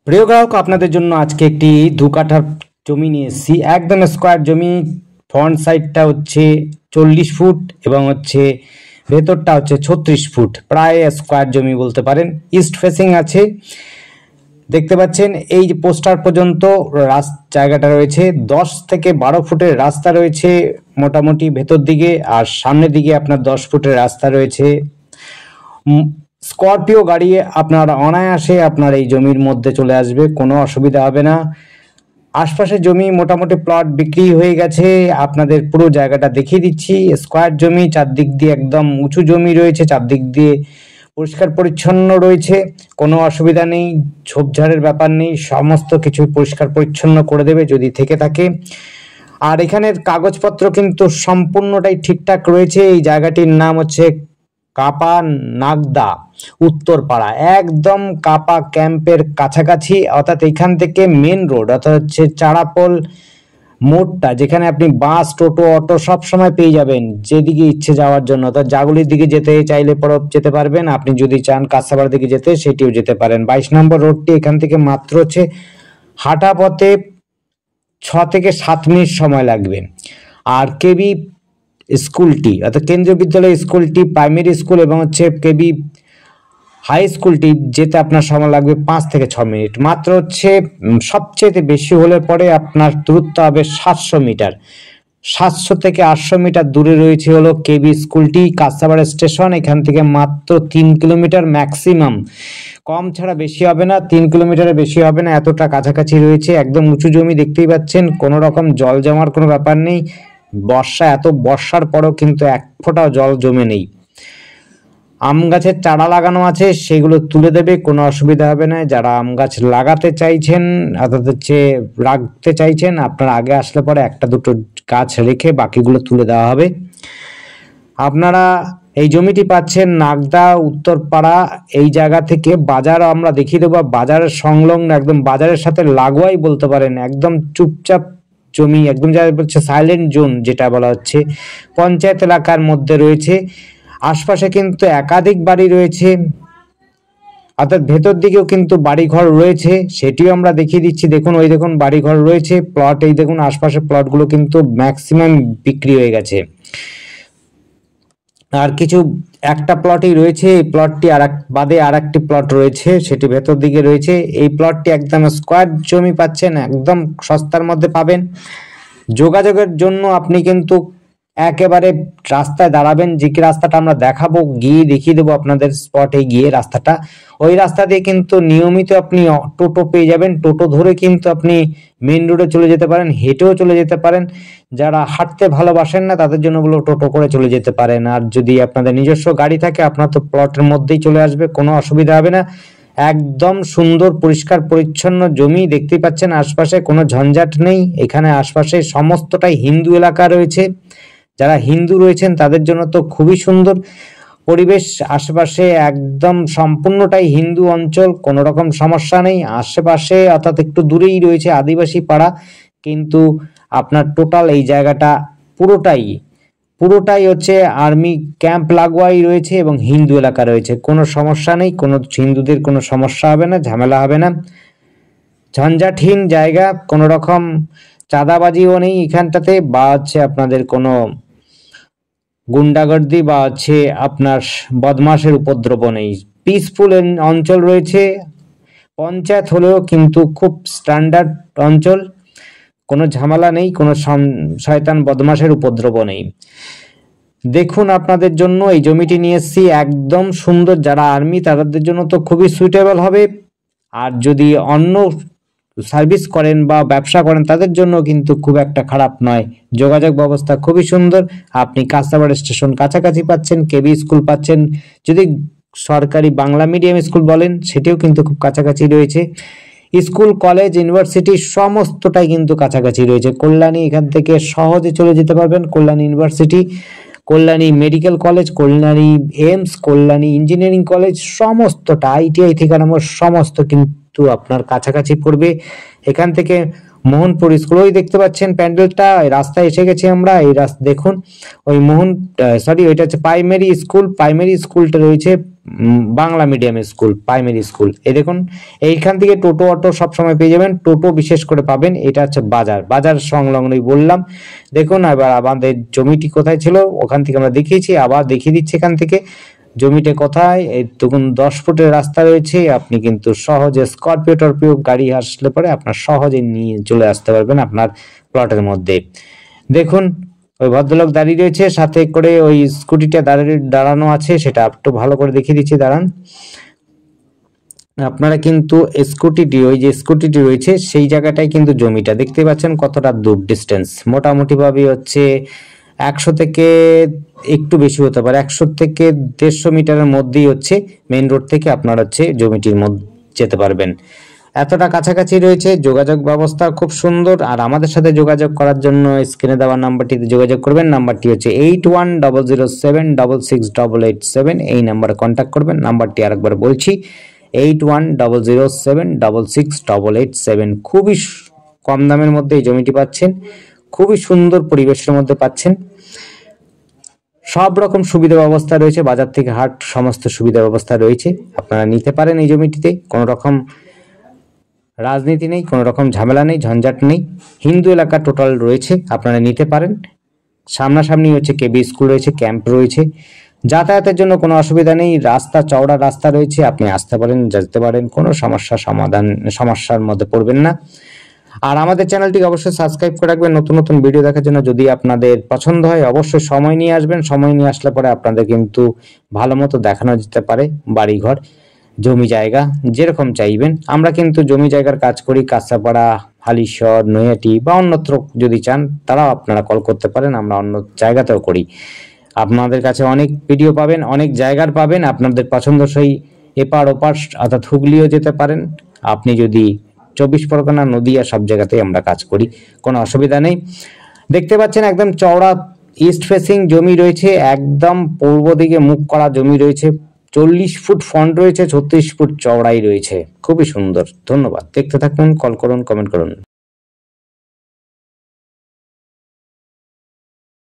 প্রিয় গ্রাহক, আপনাদের জন্য আজকে একটি 2 কাঠার জমি নিয়ে এসেছি। একদম স্কোয়ার জমি। ফ্রন্ট সাইডটা হচ্ছে 40 ফুট এবং হচ্ছে ভেতরটা হচ্ছে 36 ফুট, প্রায় স্কোয়ার জমি বলতে পারেন। ইস্ট ফেসিং আছে, দেখতে পাচ্ছেন। এই যে পোস্টার পর্যন্ত জায়গাটা রয়েছে। 10 থেকে 12 ফুটের রাস্তা রয়েছে মোটামুটি ভেতর দিকে, আর সামনের দিকে আপনার 10 ফুটের রাস্তা রয়েছে। স্করপিও গাড়ি আপনার অনায়াসে আপনার এই জমির মধ্যে চলে আসবে, কোনো অসুবিধা হবে না। আশপাশের জমি মোটামুটি প্লট বিক্রি হয়ে গেছে। আপনাদের পুরো জায়গাটা দেখিয়ে দিচ্ছি। স্কোয়ার জমি, চারদিক দিয়ে একদম উঁচু জমি রয়েছে, চারদিক দিয়ে পরিষ্কার পরিচ্ছন্ন রয়েছে, কোনো অসুবিধা নেই, ঝোপঝাড়ের ব্যাপার নেই, সমস্ত কিছু পরিষ্কার পরিচ্ছন্ন করে দেবে যদি থেকে থাকে। আর এখানের কাগজপত্র কিন্তু সম্পূর্ণটাই ঠিকঠাক রয়েছে। এই জায়গাটির নাম হচ্ছে কাপা নাগদা উত্তরপাড়া, একদম কাপা ক্যাম্পের কাছাকাছি। অর্থাৎ এখান থেকে মেন রোড, অর্থাৎ হচ্ছে চাড়াপোল মোড়টা, যেখানে আপনি বাস, টোটো, অটো সব সময় পেয়ে যাবেন যেদিকে ইচ্ছে যাওয়ার জন্য। অর্থাৎ জাগুলির দিকে যেতে চাইলে পরে যেতে পারবেন, আপনি যদি চান কাঁসাপাড়ার দিকে যেতে সেটিও যেতে পারেন। 22 নম্বর রোডটি এখান থেকে মাত্র হচ্ছে হাঁটা পথে 6 থেকে 7 মিনিট সময় লাগবে। আর কেবি স্কুলটি, অর্থাৎ কেন্দ্রীয় বিদ্যালয় স্কুলটি, প্রাইমারি স্কুল এবং হচ্ছে কেবি হাই স্কুলটি যেতে আপনার সময় লাগবে 5 থেকে 6 মিনিট মাত্র। হচ্ছে সবচেয়ে বেশি হলে পরে আপনার দূরত্ব হবে 700 মিটার। 700 থেকে 800 মিটার দূরে রয়েছে হলো কেবি স্কুলটি। কাঁসাপাড়া স্টেশন এখান থেকে মাত্র 3 কিলোমিটার ম্যাক্সিমাম, কম ছাড়া বেশি হবে না। 3 কিলোমিটারের বেশি হবে না, এতটা কাছাকাছি রয়েছে। একদম উঁচু জমি, দেখতেই পাচ্ছেন, কোনো রকম জল জমার কোনো ব্যাপার নেই। বর্ষার পরও কিন্তু এক ফোঁটাও জল জমে নেই। আম গাছের চারা লাগানো আছে, সেগুলো তুলে দেবে, কোনো অসুবিধা হবে না। যারা আম গাছ লাগাতে চাইছেন, অর্থাৎ হচ্ছে রাখতে চাইছেন, আপনারা আগে আসলে পরে একটা দুটো গাছ রেখে বাকিগুলো তুলে দেওয়া হবে। আপনারা এই জমিটি পাচ্ছেন নাগদা উত্তরপাড়া। এই জায়গা থেকে বাজার আমরা দেখিয়ে দেবো, বাজারের সংলগ্ন, একদম বাজারের সাথে লাগোয়াই বলতে পারেন। একদম চুপচাপ জমি, একদম যা বলছে সাইলেন্ট জোন যেটা বলা হচ্ছে, পঞ্চায়েত এলাকার মধ্যে রয়েছে। আশপাশে কিন্তু একাধিক বাড়ি রয়েছে, অর্থাৎ ভেতর দিকেও কিন্তু বাড়িঘর রয়েছে, সেটিও আমরা দেখিয়ে দিচ্ছি। দেখুন, ওই দেখুন বাড়িঘর রয়েছে, প্লট এই দেখুন, আশপাশের প্লটগুলো কিন্তু ম্যাক্সিমাম বিক্রি হয়ে গেছে। আর কিছু একটা প্লটই রয়েছে, এই প্লটটি বাদে আর একটি প্লট রয়েছে, সেটি ভেতর দিকে রয়েছে। এই প্লটটি একদম স্কোয়ার জমি পাচ্ছেন, একদম সস্তার মধ্যে পাবেন। যোগাযোগের জন্য আপনি কিন্তু একেবারে রাস্তায় দাঁড়াবেন, যে কি রাস্তাটা আমরা দেখাবো, গিয়ে দেখিয়ে দেবো আপনাদের স্পটে গিয়ে রাস্তাটা। ওই রাস্তা দিয়ে কিন্তু নিয়মিত আপনি টোটো পেয়ে যাবেন। টোটো ধরে কিন্তু আপনি মেন রোডে চলে যেতে পারেন, হেঁটেও চলে যেতে পারেন। যারা হাঁটতে ভালোবাসেন না তাদের জন্য বলে টোটো করে চলে যেতে পারেন। আর যদি আপনাদের নিজস্ব গাড়ি থাকে, আপনার তো প্লটের মধ্যেই চলে আসবে, কোনো অসুবিধা হবে না। একদম সুন্দর পরিষ্কার পরিচ্ছন্ন জমি, দেখতেই পাচ্ছেন। আশপাশে কোনো ঝঞ্ঝাট নেই। এখানে আশপাশে সমস্তটাই হিন্দু এলাকা রয়েছে। যারা হিন্দু রয়েছেন তাদের জন্য তো খুবই সুন্দর পরিবেশ। আশেপাশে একদম সম্পূর্ণটাই হিন্দু অঞ্চল, কোনো রকম সমস্যা নেই। আশেপাশে অর্থাৎ একটু দূরেই রয়েছে আদিবাসী পাড়া, কিন্তু আপনার টোটাল এই জায়গাটা পুরোটাই হচ্ছে আর্মি ক্যাম্প লাগোয়াই রয়েছে এবং হিন্দু এলাকা রয়েছে। কোনো সমস্যা নেই, কোনো হিন্দুদের কোনো সমস্যা হবে না, ঝামেলা হবে না। ঝঞ্ঝাটহীন জায়গা, কোনো রকম চাঁদাবাজিও নেই এখানটাতে, বা হচ্ছে আপনাদের কোনো গুন্ডাগর্দি বা হচ্ছে আপনার বদমাশের উপদ্রব নেই। পিসফুল অঞ্চল রয়েছে। পঞ্চায়েত হলেও কিন্তু খুব স্ট্যান্ডার্ড অঞ্চল, কোনো ঝামেলা নেই, কোনো শয়তান বদমাশের উপদ্রব নেই। দেখুন, আপনাদের জন্য এই জমিটি নিয়ে এসেছি, একদম সুন্দর। যারা আর্মি তাদের জন্য তো খুবই সুইটেবল হবে। আর যদি অন্য সার্ভিস করেন বা ব্যবসা করেন তাদের জন্য কিন্তু খুব একটা খারাপ নয়। যোগাযোগ ব্যবস্থা খুবই সুন্দর। আপনি কাঁসাপাড়া স্টেশন কাছাকাছি পাচ্ছেন, কেবি স্কুল পাচ্ছেন, যদি সরকারি বাংলা মিডিয়াম স্কুল বলেন সেটিও কিন্তু খুব কাছাকাছি রয়েছে। স্কুল, কলেজ, ইউনিভার্সিটি সমস্তটাই কিন্তু কাছাকাছি রয়েছে। কল্যাণী এখান থেকে সহজে চলে যেতে পারবেন, Kalyani university, Kalyani medical college, Kalyani AIIMS, Kalyani engineering college, সমস্তটা ITI থেকে আরম্ভ সমস্ত কিন্তু আপনার কাছাকাছি পড়বে। এখান থেকে মোহনপুর স্কুল, ওই দেখতে পাচ্ছেন প্যান্ডেলটা, রাস্তায় এসে গেছি আমরা। এই রাস্তা দেখুন, ওই ওইটা হচ্ছে প্রাইমারি স্কুলটা রয়েছে Bangla medium school, primary school. এই দেখুন, এইখান থেকে টোটো অটো সবসময় পেয়ে যাবেন, টোটো বিশেষ করে পাবেন। এটা হচ্ছে বাজার সংলগ্নই বললাম। দেখুন এবার আমাদের জমিটি কোথায় ছিল ওখান থেকে আমরা দেখিয়েছি, আবার দেখিয়ে দিচ্ছি এখান থেকে জমিটা কোথায়। এই দেখুন 10 ফুটের রাস্তা রয়েছে, আপনি কিন্তু সহজে স্করপিও টরপিও গাড়ি আসলে পরে আপনার সহজে নিয়ে চলে আসতে পারবেন আপনার প্লটের মধ্যে। দেখুন ওই ভদ্রলোক দাঁড়িয়ে রয়েছে, সাথে করে ওই স্কুটিটা দাঁড়ানো আছে, সেটা একটু ভালো করে দেখিয়ে দিচ্ছি, দাঁড়ান। আপনারা কিন্তু স্কুটিটি রয়েছে সেই জায়গাটায় কিন্তু জমিটা দেখতে পাচ্ছেন কতটা দূর ডিস্টেন্স, মোটামুটি ভাবে হচ্ছে 100 থেকে একটু বেশি হতে পারে, 100 থেকে 150 মিটারের মধ্যেই হচ্ছে মেইন রোড থেকে আপনার হচ্ছে জমিটির মধ্যে যেতে পারবেন। এতটা কাছাকাছি রয়েছে, যোগাযোগ ব্যবস্থা খুব সুন্দর। আর আমাদের সাথে যোগাযোগ করার জন্য স্ক্রিনে দেওয়া নাম্বারটিতে যোগাযোগ করবেন। নাম্বারটি হচ্ছে 8100766887, এই নাম্বারে কন্ট্যাক্ট করবেন। নাম্বারটি আরেকবার বলছি, 8100766887। খুবই কম দামের মধ্যে এই জমিটি পাচ্ছেন, খুবই সুন্দর পরিবেশের মধ্যে পাচ্ছেন। সব রকম সুবিধা ব্যবস্থা রয়েছে, বাজার থেকে হাট সমস্ত সুবিধা ব্যবস্থা রয়েছে, আপনারা নিতে পারেন। এই জমিটিতে কোনো রকম রাজনীতি নেই, কোনো রকম ঝামেলা নেই, ঝঞ্ঝাট নেই, হিন্দু এলাকা টোটাল রয়েছে, আপনারা নিতে পারেন। সামনাসামনি হচ্ছে কেবি স্কুল রয়েছে, ক্যাম্প রয়েছে, যাতায়াতের জন্য কোনো অসুবিধা নেই, চওড়া রাস্তা রয়েছে, আপনি আসতে পারেন, যেতে পারেন, কোনো সমস্যার মধ্যে পড়বেন না। আর আমাদের চ্যানেলটিকে অবশ্যই সাবস্ক্রাইব করে রাখবেন নতুন নতুন ভিডিও দেখার জন্য। যদি আপনাদের পছন্দ হয় অবশ্যই সময় নিয়ে আসবেন, সময় নিয়ে আসলে পরে আপনাদের কিন্তু ভালো মতো দেখানো যেতে পারে বাড়িঘর, জমি জায়গা যেরকম চাইবেন। আমরা কিন্তু জমি জায়গার কাজ করি, কাঁচাপাড়া, হালিশহর, নৈহাটি বা অন্যত্র যদি চান তারাও আপনারা কল করতে পারেন, আমরা অন্য জায়গাতেও করি। আপনাদের কাছে অনেক ভিডিও পাবেন, অনেক জায়গার পাবেন, আপনাদের পছন্দসই এপার ওপার অর্থাৎ হুগলিও যেতে পারেন। আপনি যদি 24 পরগনা, নদিয়া সব জায়গাতেই আমরা কাজ করি, কোনো অসুবিধা নেই। দেখতে পাচ্ছেন একদম চওড়া ইস্ট ফেসিং জমি রয়েছে, একদম পূর্ব দিকে মুখ করা জমি রয়েছে, 40 ফুট ফ্রন্ট রয়েছে, 36 ফুট চওড়াই রয়েছে, খুবই সুন্দর। ধন্যবাদ, দেখতে থাকুন, কল করুন, কমেন্ট করুন।